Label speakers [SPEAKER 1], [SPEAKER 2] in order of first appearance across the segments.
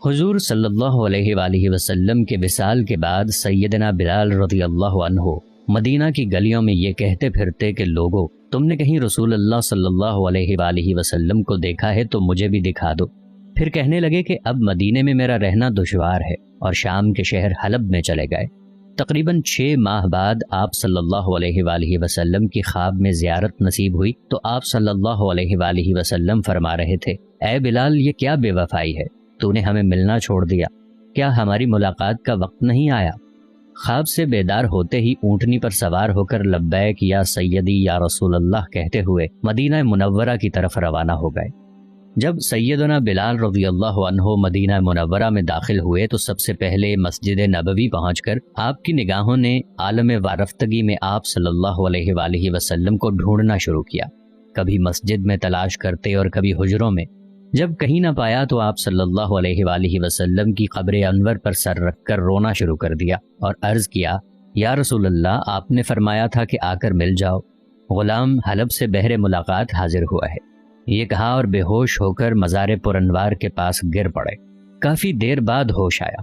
[SPEAKER 1] حضور صلی اللہ علیہ وآلہ وسلم کے وصال کے بعد سیدنا بلال رضی اللہ عنہ مدینہ کی گلیوں میں یہ کہتے پھرتے کہ لوگو، تم نے کہیں رسول اللہ صلی اللہ علیہ وآلہ وسلم کو دیکھا ہے تو مجھے بھی دکھا دو۔ پھر کہنے لگے کہ اب مدینے میں میرا رہنا دشوار ہے، اور شام کے شہر حلب میں چلے گئے۔ تقریباً 6 ماہ بعد آپ صلی اللہ علیہ وآلہ وسلم کی خواب میں زیارت نصیب ہوئی تو آپ صلی اللہ علیہ وآلہ وسلم فرما رہے تھے، اے بلال، یہ کیا بے وفائی ہے، تو نے ہمیں ملنا چھوڑ دیا، کیا ہماری ملاقات کا وقت نہیں آیا؟ خواب سے بیدار ہوتے ہی اونٹنی پر سوار ہو کر لبیک یا سیدی یا رسول اللہ کہتے ہوئے مدینہ منورہ کی طرف روانہ ہو گئے۔ جب سیدنا بلال رضی اللہ عنہ مدینہ منورہ میں داخل ہوئے تو سب سے پہلے مسجد نبوی پہنچ کر آپ کی نگاہوں نے عالم وارفتگی میں آپ صلی اللہ علیہ وآلہ وسلم کو ڈھونڈنا شروع کیا، کبھی مسجد میں تلاش کرتے اور کبھی حجروں میں۔ جب کہیں نہ پایا تو آپ صلی اللہ علیہ وآلہ وسلم کی قبر انور پر سر رکھ کر رونا شروع کر دیا اور عرض کیا، یا رسول اللہ، آپ نے فرمایا تھا کہ آ کر مل جاؤ، غلام حلب سے بہر ملاقات حاضر ہوا ہے۔ یہ کہا اور بے ہوش ہو کر مزار پر انوار کے پاس گر پڑے۔ کافی دیر بعد ہوش آیا،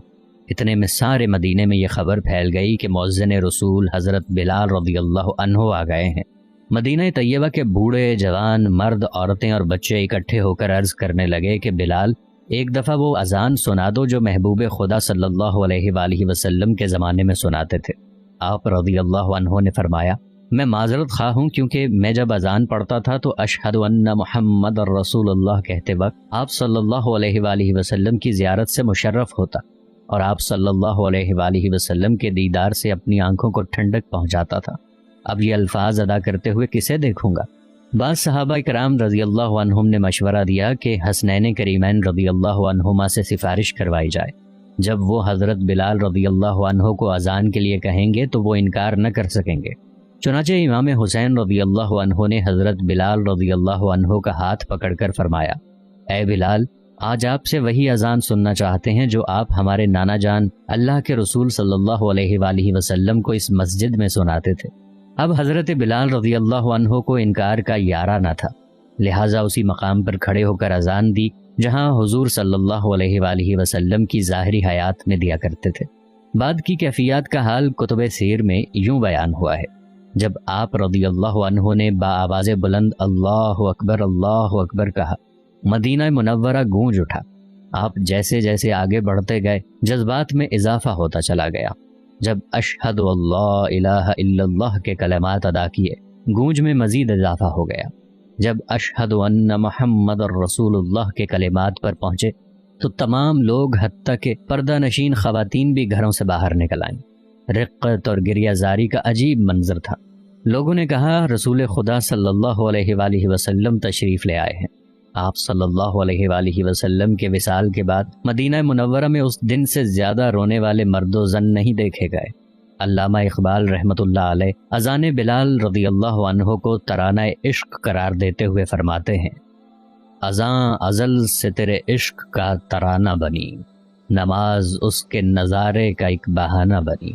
[SPEAKER 1] اتنے میں سارے مدینے میں یہ خبر پھیل گئی کہ مؤذن رسول حضرت بلال رضی اللہ عنہ آ گئے ہیں۔ مدینہ طیبہ کے بوڑھے، جوان، مرد، عورتیں اور بچے اکٹھے ہو کر عرض کرنے لگے کہ بلال، ایک دفعہ وہ اذان سنا دو جو محبوب خدا صلی اللہ علیہ وآلہ وسلم کے زمانے میں سناتے تھے۔ آپ رضی اللہ عنہ نے فرمایا، میں معذرت خواہ ہوں، کیونکہ میں جب اذان پڑھتا تھا تو اشہد ان محمد رسول اللہ کہتے وقت آپ صلی اللہ علیہ وآلہ وسلم کی زیارت سے مشرف ہوتا اور آپ صلی اللہ علیہ وآلہ وسلم کے دیدار سے اپنی آنکھوں کو ٹھنڈک پہنچاتا تھا۔ اب یہ الفاظ ادا کرتے ہوئے کسے دیکھوں گا؟ بعض صحابہ کرام رضی اللہ عنہم نے مشورہ دیا کہ حسنین کریمین رضی اللہ عنہما سے سفارش کروائی جائے، جب وہ حضرت بلال رضی اللہ عنہ کو اذان کے لیے کہیں گے تو وہ انکار نہ کر سکیں گے۔ چنانچہ امام حسین رضی اللہ عنہ نے حضرت بلال رضی اللہ عنہ کا ہاتھ پکڑ کر فرمایا، اے بلال، آج آپ سے وہی اذان سننا چاہتے ہیں جو آپ ہمارے نانا جان اللہ کے رسول صلی اللہ علیہ وآلہ وسلم کو اس مسجد میں سناتے تھے۔ اب حضرت بلال رضی اللہ عنہ کو انکار کا یارہ نہ تھا، لہٰذا اسی مقام پر کھڑے ہو کر اذان دی جہاں حضور صلی اللہ علیہ وآلہ وسلم کی ظاہری حیات میں دیا کرتے تھے۔ بعد کی کیفیات کا حال کتب سیر میں یوں بیان ہوا ہے، جب آپ رضی اللہ عنہ نے بآواز بلند اللہ اکبر کہا، مدینہ منورہ گونج اٹھا۔ آپ جیسے جیسے آگے بڑھتے گئے جذبات میں اضافہ ہوتا چلا گیا۔ جب اشہد اللہ الہ الا اللہ کے کلمات ادا کیے، گونج میں مزید اضافہ ہو گیا۔ جب اشہد ان محمد رسول اللہ کے کلمات پر پہنچے تو تمام لوگ حتیٰ کہ پردہ نشین خواتین بھی گھروں سے باہر نکل آئیں۔ رقت اور گریہ زاری کا عجیب منظر تھا۔ لوگوں نے کہا، رسول خدا صلی اللہ علیہ وآلہ وسلم تشریف لے آئے ہیں۔ آپ صلی اللہ علیہ وآلہ وسلم کے وصال کے بعد مدینہ منورہ میں اس دن سے زیادہ رونے والے مرد و زن نہیں دیکھے گئے۔ علامہ اقبال رحمۃ اللہ علیہ اذان بلال رضی اللہ عنہ کو ترانہ عشق قرار دیتے ہوئے فرماتے ہیں، اذاں ازل سے تیرے عشق کا ترانہ بنی، نماز اس کے نظارے کا ایک بہانہ بنی۔